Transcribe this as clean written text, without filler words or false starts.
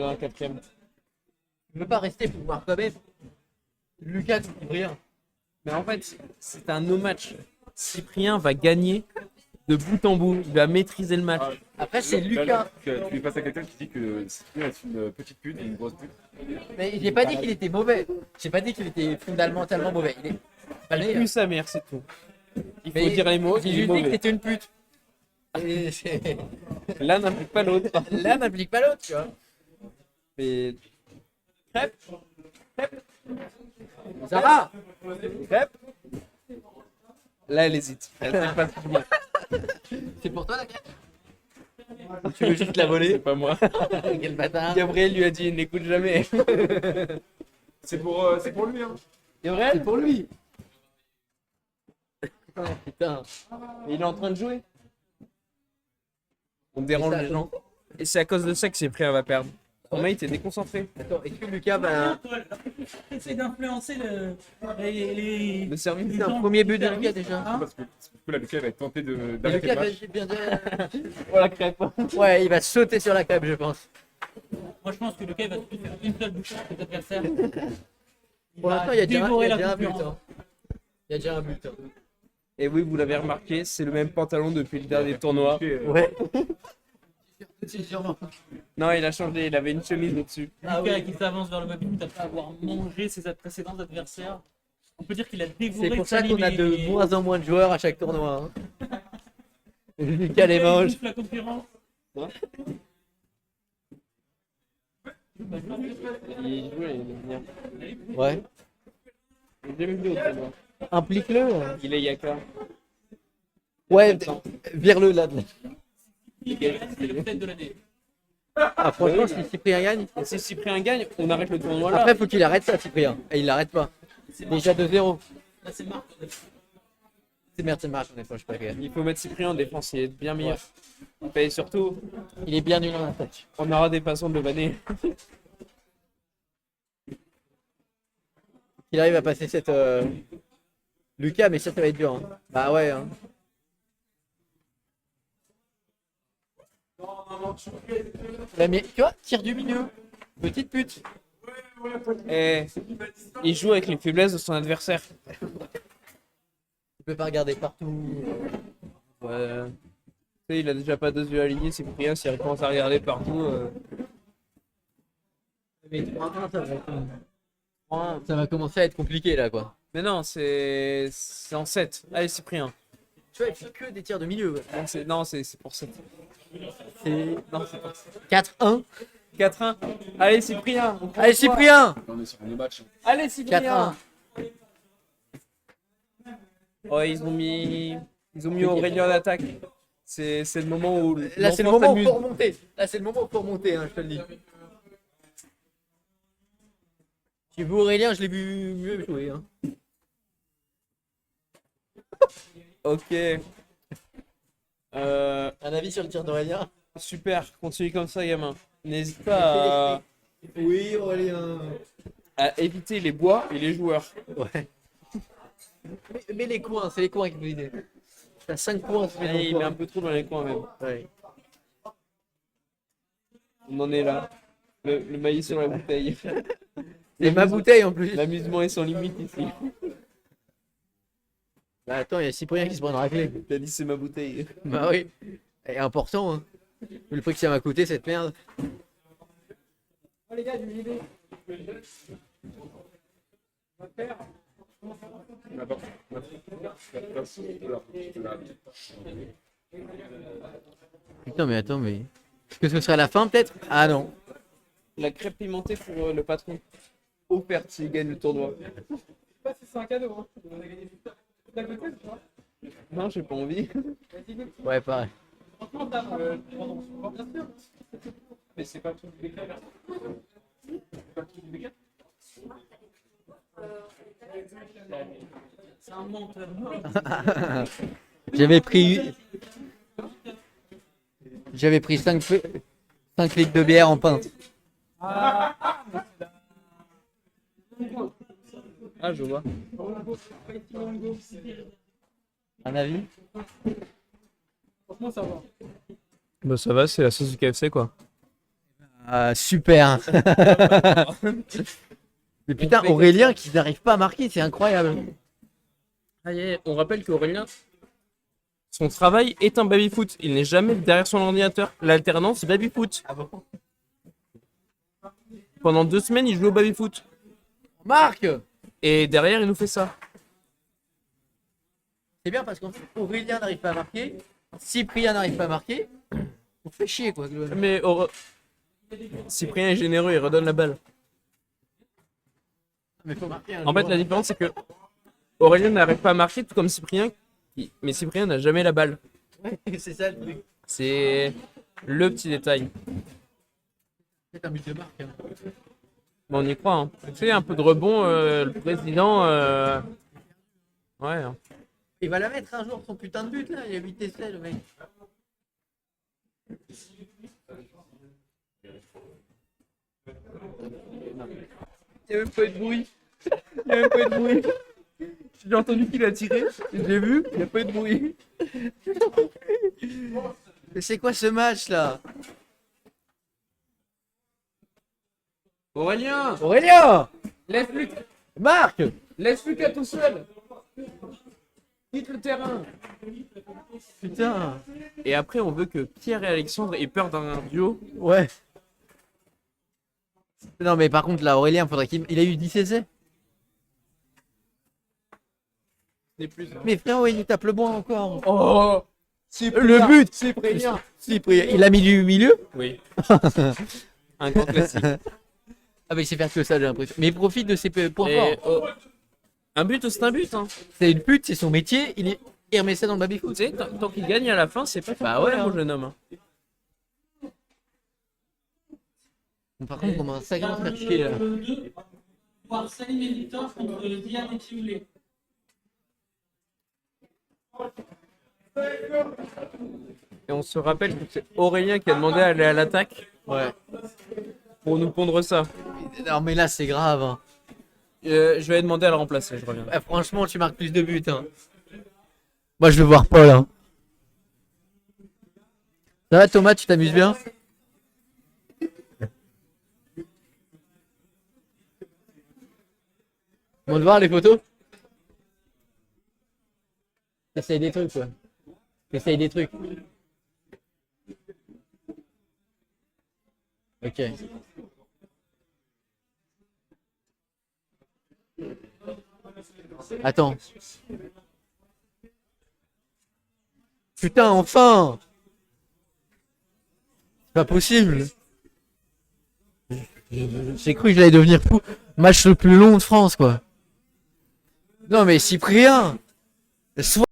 un quatrième. Je veux pas rester pour voir quand même Lucas contre Cyprien. Mais en fait, c'est un no match. Cyprien va gagner de bout en bout. Il va maîtriser le match. Après, c'est Là, Lucas. tu lui passes à quelqu'un qui dit que Cyprien est une petite pute et une grosse pute. Mais j'ai pas dit qu'il était mauvais. J'ai pas dit qu'il était fondamentalement mauvais. Il est pas le meilleur. Plus sa mère, c'est tout. Il faut Mais dire les mots, J'ai il est juste dit que mauvais. c'était une pute. Et L'un n'implique pas l'autre. l'un n'implique pas l'autre, tu vois. Mais crêpe, Ça va. crêpe. Là, elle hésite. Elle sait pas ce qu'il dit. C'est pour toi la crêpe. Tu veux juste la voler. C'est pas moi. Quel bâtard. Gabriel lui a dit, n'écoute jamais. C'est pour lui, hein. Gabriel, C'est pour lui. Oh, putain. il est en train de jouer. On dérange ça, les gens. Et c'est à cause de ça que Cyprien va perdre. Ton mec, t'es déconcentré. Attends, est-ce que Lucas va. Essaye d'influencer les Le service. C'est un premier but de Lucas déjà. Parce que là, Lucas va être tenté Et d'arrêter Lucas le match. va bien Pour la crêpe. Ouais, il va sauter sur la crêpe, je pense. Moi, je pense que le cas va se faire une seule bouchée à cet adversaire. Pour l'instant, il y a déjà dévorer la un but. concurrence. Hein. Il y a déjà un but. Hein. Et oui, vous l'avez remarqué, c'est le même pantalon depuis le dernier tournoi. Ouais. C'est sûrement. Non, il a changé, il avait une chemise au-dessus. Lucas qui s'avance vers le but après avoir mangé ses précédents adversaires. On peut dire qu'il a dévoré. C'est pour ça sali qu'on a de les- moins en moins de joueurs à chaque tournoi. Hein. Lucas les mange. La concurrence. Il joue, il aime bien. Ouais. J'ai jamais vu au tournoi. Implique-le. Hein. Il est Yaka. Ouais, vire-le là. C'est le tête de l'année. Ah, franchement, si Cyprien gagne. Et si Cyprien gagne, on arrête le tournoi là. Après, faut qu'il arrête ça, Cyprien. Et il l'arrête pas. Déjà 2-0. Là, c'est Marc. C'est merde, c'est marche, honnêtement, je sais pas quel. Il faut mettre Cyprien en défense, il est bien meilleur. Et surtout, Il est bien nul en attaque. on aura des façons de le banner. Il arrive à passer cette. Lucas, mais ça va être dur. Hein. Bah ouais. Hein. Ouais, mais tu vois, tire du milieu. Petite pute. Et il joue avec les faiblesses de son adversaire. Tu peux pas regarder partout. Ouais. Tu sais, il a déjà pas deux yeux alignés, Cyprien, s'il recommence à regarder partout. Mais 3-1, ça va commencer à être compliqué là, quoi. Mais non, c'est en 7. Allez, Cyprien. Tu vois, il fait que des tirs de milieu. Ouais. Non, c'est pour 7. C'est Non, c'est pour 7. 4-1. 4-1. Allez, Cyprien. on compte Allez, sur toi. Cyprien. On est sur un match. Allez, Cyprien. 4-1. Oh, ils ont mis Aurélien en attaque. C'est le moment où. Là, c'est le l'enfant moment où s'amuse. faut remonter. Là, c'est le moment où faut remonter, hein, je te le dis. J'ai vu Aurélien, je l'ai vu mieux jouer. Hein. Ok. Un avis sur le tir d'Aurélien? Super, continue comme ça, gamin. N'hésite pas Oui, Aurélien. à éviter les bois et les joueurs. Ouais. Mais les coins, c'est les coins qui nous l'idée. T'as 5 coins, tu mets dans Et le il met coin. un peu trop dans les coins même. Ouais. On en est là. Le maïs sur la bouteille. C'est ma bouteille en plus. L'amusement est sans limite ici. Bah attends, il y a Cyprien qui se prend une raclée. T'as dit c'est ma bouteille. Bah oui. C'est important, hein. Le prix que ça m'a coûté, cette merde. Putain, mais attends, mais. Est-ce que ce serait la fin peut-être? Ah non. La crêpe pimentée pour le patron. Offerte s'il gagne le tournoi. C'est un cadeau. Hein. On a gagné T'as goûté ou pas? Non, j'ai pas envie. Ouais, pareil. Franchement, t'as. Pardon, bien sûr. Mais c'est pas tout le bécane. C'est un menteur. J'avais pris. J'avais pris 5 litres de bière en pinte. Ah, je vois. Un avis? Franchement, ça va. Bah ça va, c'est la sauce du KFC quoi. Ah, super. Mais putain, Aurélien qui n'arrive pas à marquer, c'est incroyable. Ah, on rappelle qu'Aurélien, son travail est un baby-foot. Il n'est jamais derrière son ordinateur. L'alternance, c'est baby-foot. Ah bon? Pendant 2 semaines, il joue au baby-foot. Marc! Et derrière, il nous fait ça. C'est bien parce qu'en fait, Aurélien n'arrive pas à marquer, Cyprien n'arrive pas à marquer. On fait chier quoi. Mais Cyprien est généreux, il redonne la balle. Mais faut marquer un En fait, jour. la différence, c'est que Aurélien n'arrive pas à marquer, tout comme Cyprien. Mais Cyprien n'a jamais la balle. Ouais, c'est ça le truc. C'est le petit détail. C'est un but de marque. Hein. Bon, on y croit. Hein. Tu sais, un peu de rebond, le président. Ouais. Hein. Il va la mettre un jour son putain de but là, il a 8 essais le mec. Il n'y a même pas eu de bruit. Il n'y a même pas eu de bruit. J'ai entendu qu'il a tiré. J'ai vu, il n'y a pas eu de bruit. Mais c'est quoi ce match là? Aurélien, Aurélien! laisse Marc! Lucas tout seul. Quitte le terrain. Putain! Et après, on veut que Pierre et Alexandre aient peur d'un duo. Ouais. Non mais par contre là Aurélien faudrait qu'il a eu 10 essais. C'est plus. Mais frérot il nous tape le bois encore. Oh, Le but! Cyprien. Cyprien, il a mis du milieu? Oui. Un grand classique. Ah bah il sait faire que ça j'ai l'impression. Mais il profite de ses points Et, forts. un but, c'est un but. Hein. C'est une pute, c'est son métier, il remet ça dans le Tu baby-foot. sais, tant qu'il gagne à la fin, c'est pas ton Bah problème, ouais, mon hein. jeune homme. Hein. Bon, par contre on commence sacrément à se faire chier là. Voir Salim et Victor contre Diane et Chioulé. Et on se rappelle que c'est Aurélien qui a demandé à aller à l'attaque Ouais. pour nous pondre ça. Non mais là c'est grave. Hein. Je vais demander à le remplacer, je reviens. Ah, franchement tu marques plus de buts. Hein. Moi je veux voir Paul. Hein. Ça va Thomas, tu t'amuses bien? On va voir les photos. T'essayes des trucs quoi. T'essayes des trucs. Ok. Attends. Putain, enfin! C'est pas possible. J'ai cru que j'allais devenir fou. Match le plus long de France, quoi. Non mais Cyprien,